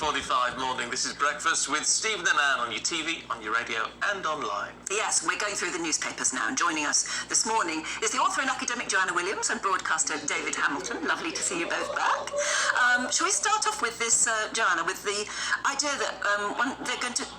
7:45 morning. This is Breakfast with Stephen and Anne on your TV, on your radio and online. Yes, we're going through the newspapers now, and joining us this morning is the author and academic Joanna Williams and broadcaster David Hamilton. Lovely to see you both back. Shall we start off with this, Joanna, with the idea that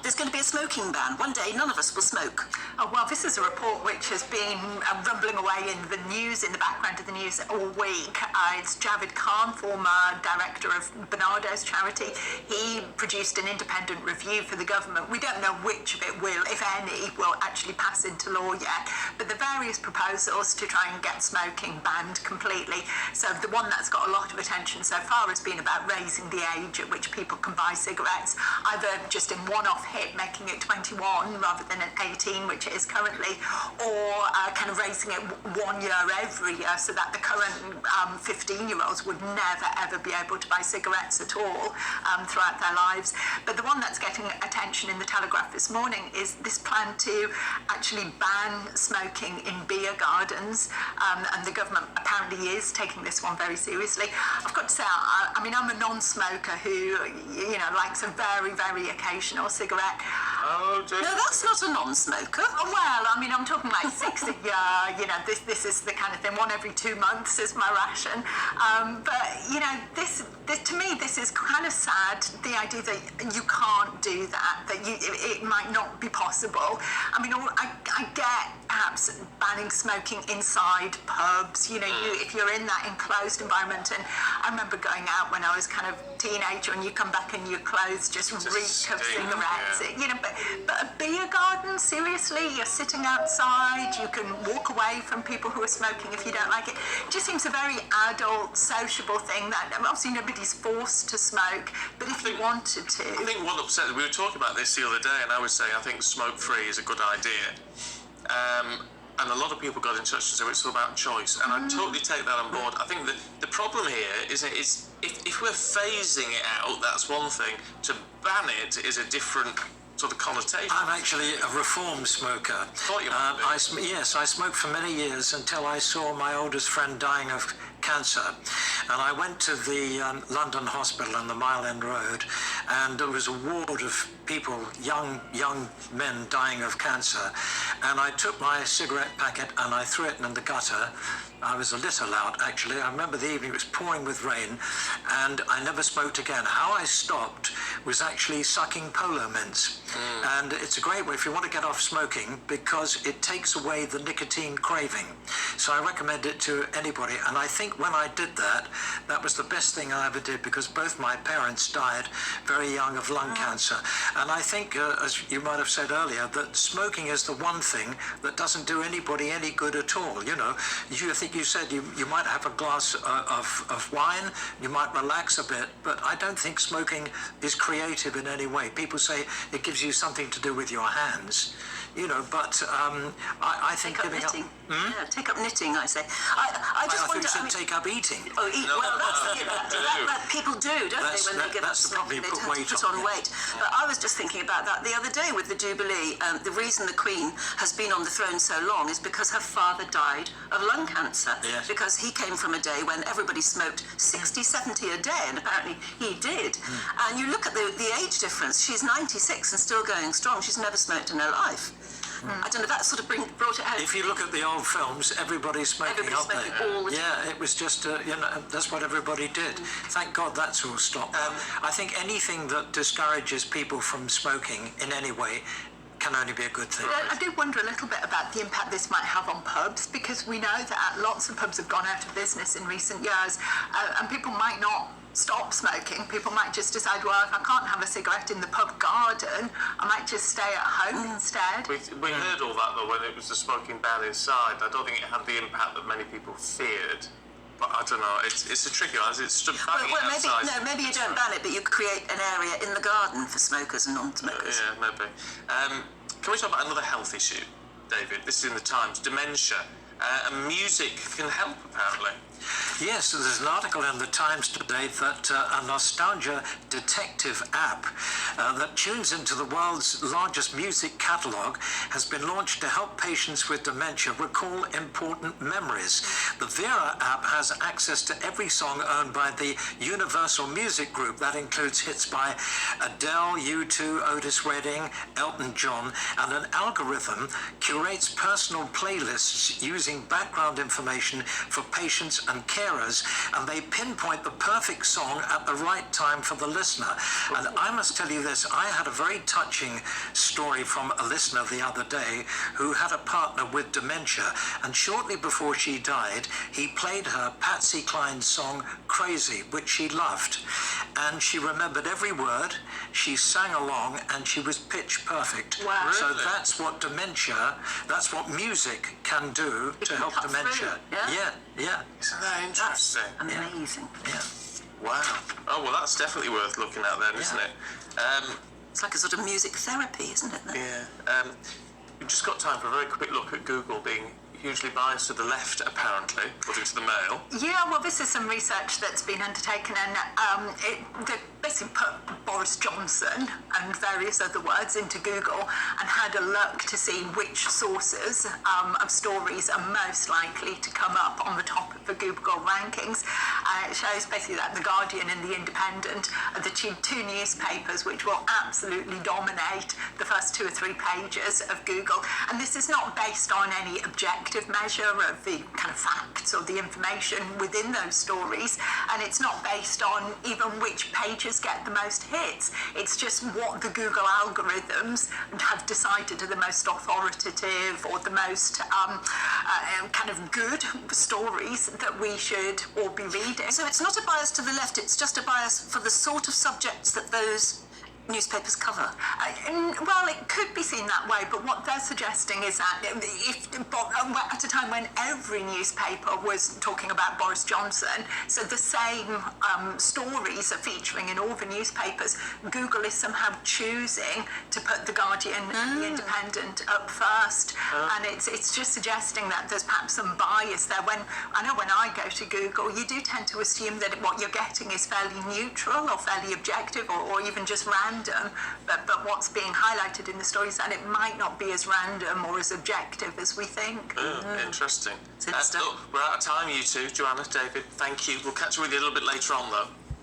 there's going to be a smoking ban. One day, none of us will smoke. Oh, well, this is a report which has been rumbling away in the news, in the background of the news all week. It's Javed Khan, former director of Bernardo's charity. He produced an independent review for the government. We don't know which of it will, if any, will actually pass into law yet, but the various proposals to try and get smoking banned completely. So the one that's got a lot of attention so far has been about raising the age at which people can buy cigarettes, either just in one-off hit, making it 21 rather than an 18, which it is currently, or kind of raising it 1 year every year, so that the current 15-year-olds would never ever be able to buy cigarettes at all throughout their lives. But the one that's getting attention in the Telegraph this morning is this plan to actually ban smoking in beer gardens, and the government apparently is taking this one very seriously. I've got to say, I mean, I'm a non-smoker who, you know, likes a very, very occasional cigarette. Oh, no, that's not a non-smoker. Well, I mean, I'm talking like 6 a year, you know, this is the kind of thing, 1 every 2 months is my ration. But, you know, this to me, this is kind of sad, the idea that you can't do that, it might not be possible. I mean, I get perhaps banning smoking inside pubs, you know, if you're in that enclosed environment. And I remember going out when I was kind of teenager and you come back and your clothes just reek of cigarettes, yeah. You know, but a beer garden, seriously, you're sitting outside, you can walk away from people who are smoking if you don't like it. It just seems a very adult, sociable thing that obviously nobody's forced to smoke, but if you wanted to. I think what upset, we were talking about this the other day, and I was saying I think smoke-free is a good idea. And a lot of people got in touch and said it's all about choice, and I totally take that on board. I think that the problem here is if we're phasing it out, that's one thing. To ban it is a different sort of connotation. I'm actually a reformed smoker. Thought you might be. Yes, I smoked for many years until I saw my oldest friend dying of cancer, and I went to the London hospital on the Mile End Road, and there was a ward of people, young men dying of cancer, and I took my cigarette packet and I threw it in the gutter. I was a little out, actually. I remember the evening, it was pouring with rain, and I never smoked again. How I stopped was actually sucking polo mints. And it's a great way if you want to get off smoking, because it takes away the nicotine craving. So I recommend it to anybody. And I think when I did that, that was the best thing I ever did, because both my parents died very young of lung cancer. And I think, as you might have said earlier, that smoking is the one thing that doesn't do anybody any good at all. You know, I think you said you might have a glass of wine, you might relax a bit, but I don't think smoking is creative in any way. People say it gives you something to do with your hands, you know, but I think giving up... Yeah, take up knitting, I say. I just wonder... I think you should take up eating. Oh, eat. No, well, that people do, don't they, when they give up smoking, they tend to put on weight. But I was just thinking about that the other day with the Jubilee. The reason the Queen has been on the throne so long is because her father died of lung cancer. Yes. Because he came from a day when everybody smoked 60, 70 a day, and apparently he did. And you look at the age difference, she's 96 and still going strong. She's never smoked in her life. I don't know, that sort of brought it out. If you look at the old films, everybody's smoking, aren't they? All the time. Yeah, it was just, you know, that's what everybody did. Thank God that's all stopped. I think anything that discourages people from smoking in any way can only be a good thing. I do wonder a little bit about the impact this might have on pubs, because we know that lots of pubs have gone out of business in recent years, and people might not stop smoking. People might just decide, well, if I can't have a cigarette in the pub garden, I might just stay at home instead. We heard all that, though, when it was the smoking ban inside. I don't think it had the impact that many people feared. But I don't know, it's a tricky one. It's stood banging outside. Maybe you don't ban it, but you create an area in the garden for smokers and non-smokers. Yeah, maybe. Can we talk about another health issue, David? This is in the Times. Dementia. And music can help, apparently. Yes, there's an article in the Times today that a nostalgia detective app that tunes into the world's largest music catalogue has been launched to help patients with dementia recall important memories. The Vera app has access to every song owned by the Universal Music Group. That includes hits by Adele, U2, Otis Redding, Elton John, and an algorithm curates personal playlists using background information for patients and carers, and they pinpoint the perfect song at the right time for the listener. And I must tell you this, I had a very touching story from a listener the other day who had a partner with dementia, and shortly before she died, he played her Patsy Cline's song Crazy, which she loved. And she remembered every word, she sang along, and she was pitch perfect. Wow. So Really? that's what dementia, that's what music can do to help cut dementia. through, yeah? Yeah. Isn't that interesting? Amazing. Yeah. Wow. Oh, well, that's definitely worth looking at then, isn't it? It's like a sort of music therapy, isn't it? Yeah. We've just got time for a very quick look at Google being hugely biased to the left, apparently, according to the Mail. Yeah, well, this is some research that's been undertaken, and they basically put Boris Johnson and various other words into Google and had a look to see which sources of stories are most likely to come up on the top of the Google rankings. It shows basically that The Guardian and The Independent are the two newspapers which will absolutely dominate the first 2 or 3 pages of Google. And this is not based on any objective measure of the kind of facts or the information within those stories, and it's not based on even which pages get the most hits. It's just what the Google algorithms have decided are the most authoritative or the most kind of good stories that we should all be reading. So it's not a bias to the left, it's just a bias for the sort of subjects that those newspapers cover. Well, it could be seen that way, but what they're suggesting is that if at a time when every newspaper was talking about Boris Johnson, so the same stories are featuring in all the newspapers, Google is somehow choosing to put The Guardian and The Independent up first, and it's just suggesting that there's perhaps some bias there. When I go to Google, you do tend to assume that what you're getting is fairly neutral or fairly objective or even just random, but what's being highlighted in the story is that it might not be as random or as objective as we think. Interesting. Interesting. Look, we're out of time, you two. Joanna, David, thank you. We'll catch up with you a little bit later on, though.